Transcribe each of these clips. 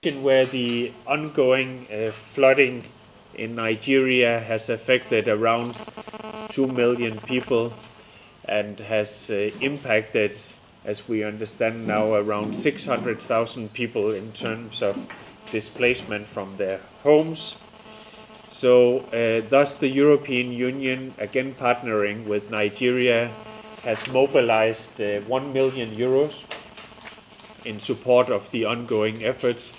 Where the ongoing flooding in Nigeria has affected around 2 million people and has impacted, as we understand now, around 600,000 people in terms of displacement from their homes. So thus the European Union, again partnering with Nigeria, has mobilized 1 million euros in support of the ongoing efforts,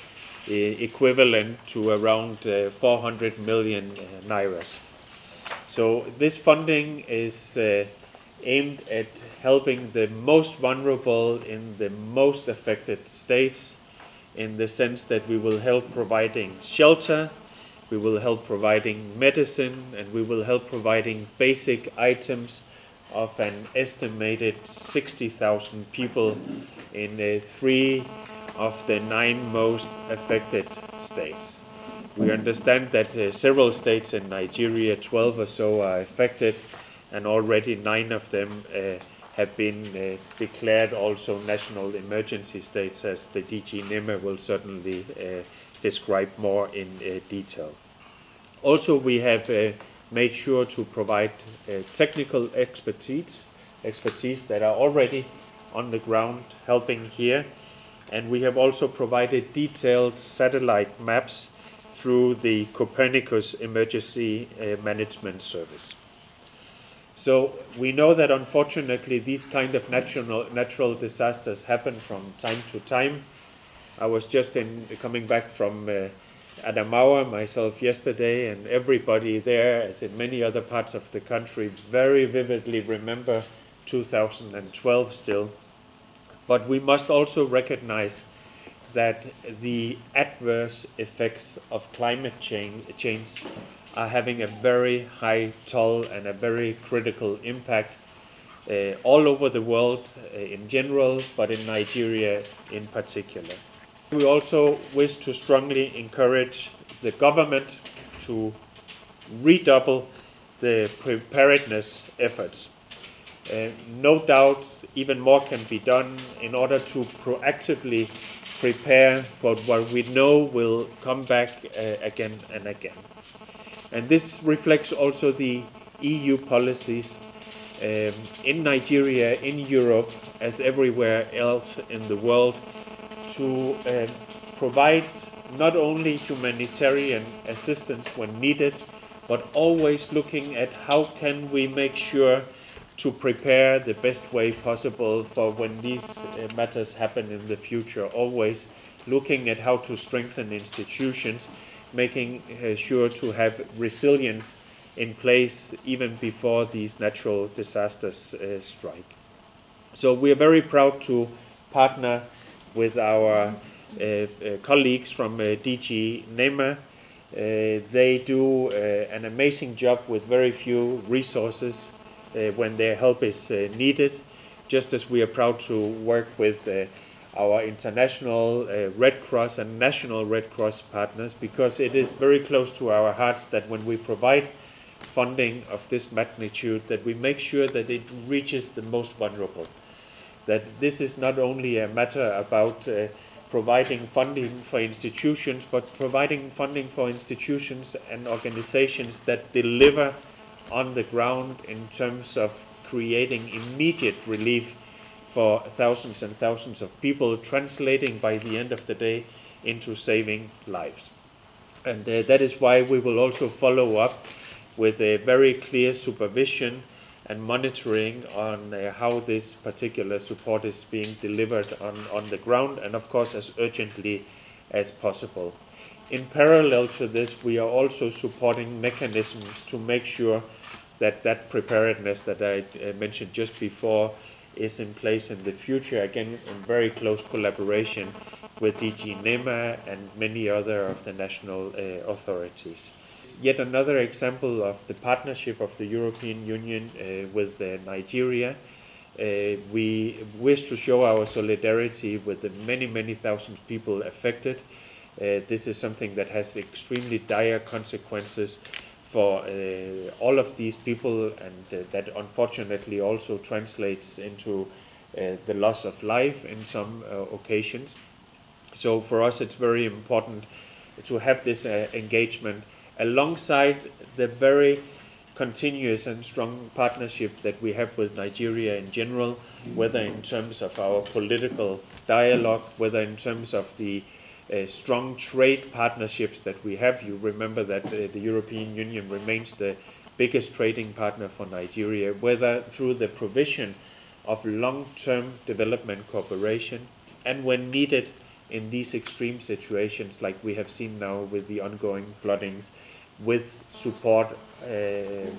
equivalent to around 400 million nairas. So this funding is aimed at helping the most vulnerable in the most affected states, in the sense that we will help providing shelter, we will help providing medicine, and we will help providing basic items of an estimated 60,000 people in 3 of the 9 most affected states. We understand that several states in Nigeria, 12 or so, are affected, and already 9 of them have been declared also national emergency states, as the DG NEMA will certainly describe more in detail. Also, we have made sure to provide technical expertise that are already on the ground helping here. And we have also provided detailed satellite maps through the Copernicus Emergency Management Service. So we know that unfortunately these kind of natural disasters happen from time to time. I was just coming back from Adamawa myself yesterday, and everybody there, as in many other parts of the country, very vividly remember 2012 still. But we must also recognize that the adverse effects of climate change are having a very high toll and a very critical impact all over the world in general, but in Nigeria in particular. We also wish to strongly encourage the government to redouble the preparedness efforts. No doubt even more can be done in order to proactively prepare for what we know will come back again and again. And this reflects also the EU policies in Nigeria, in Europe, as everywhere else in the world, to provide not only humanitarian assistance when needed, but always looking at how can we make sure to prepare the best way possible for when these matters happen in the future, always looking at how to strengthen institutions, making sure to have resilience in place even before these natural disasters strike. So we are very proud to partner with our colleagues from DG NEMA. They do an amazing job with very few resources when their help is needed, just as we are proud to work with our international Red Cross and national Red Cross partners, because it is very close to our hearts that when we provide funding of this magnitude, that we make sure that it reaches the most vulnerable. That this is not only a matter about providing funding for institutions, but providing funding for institutions and organizations that deliver on the ground in terms of creating immediate relief for thousands and thousands of people, translating by the end of the day into saving lives. And that is why we will also follow up with a very clear supervision and monitoring on how this particular support is being delivered on the ground, and of course as urgently as possible. In parallel to this, we are also supporting mechanisms to make sure that that preparedness that I mentioned just before is in place in the future, again in very close collaboration with DG NEMA and many other of the national authorities. It's yet another example of the partnership of the European Union with Nigeria. We wish to show our solidarity with the many thousands of people affected. This is something that has extremely dire consequences for all of these people, and that unfortunately also translates into the loss of life in some occasions. So for us it's very important to have this engagement alongside the very continuous and strong partnership that we have with Nigeria in general, whether in terms of our political dialogue, whether in terms of the strong trade partnerships that we have. You remember that the European Union remains the biggest trading partner for Nigeria, whether through the provision of long-term development cooperation, and when needed in these extreme situations like we have seen now with the ongoing floodings, with support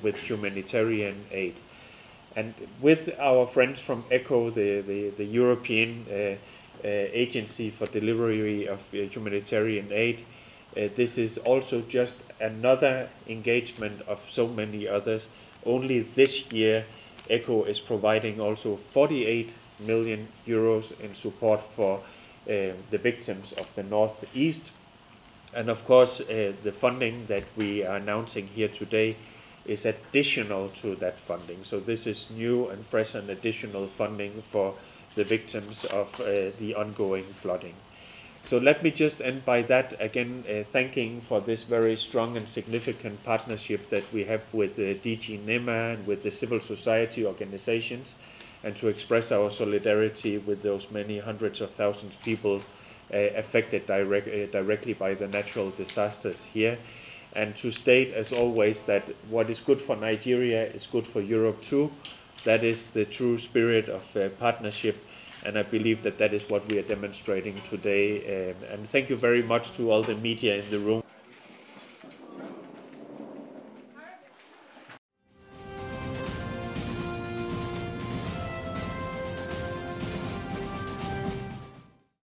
with humanitarian aid. And with our friends from ECHO, the European Agency for Delivery of Humanitarian Aid, this is also just another engagement of so many others. Only this year, ECHO is providing also 48 million euros in support for the victims of the Northeast. And of course, the funding that we are announcing here today is additional to that funding. So this is new and fresh and additional funding for the victims of the ongoing flooding. So let me just end by that, again, thanking for this very strong and significant partnership that we have with DG NEMA and with the civil society organizations, and to express our solidarity with those many hundreds of thousands of people affected directly by the natural disasters here. And to state, as always, that what is good for Nigeria is good for Europe too. That is the true spirit of partnership, and I believe that that is what we are demonstrating today. And thank you very much to all the media in the room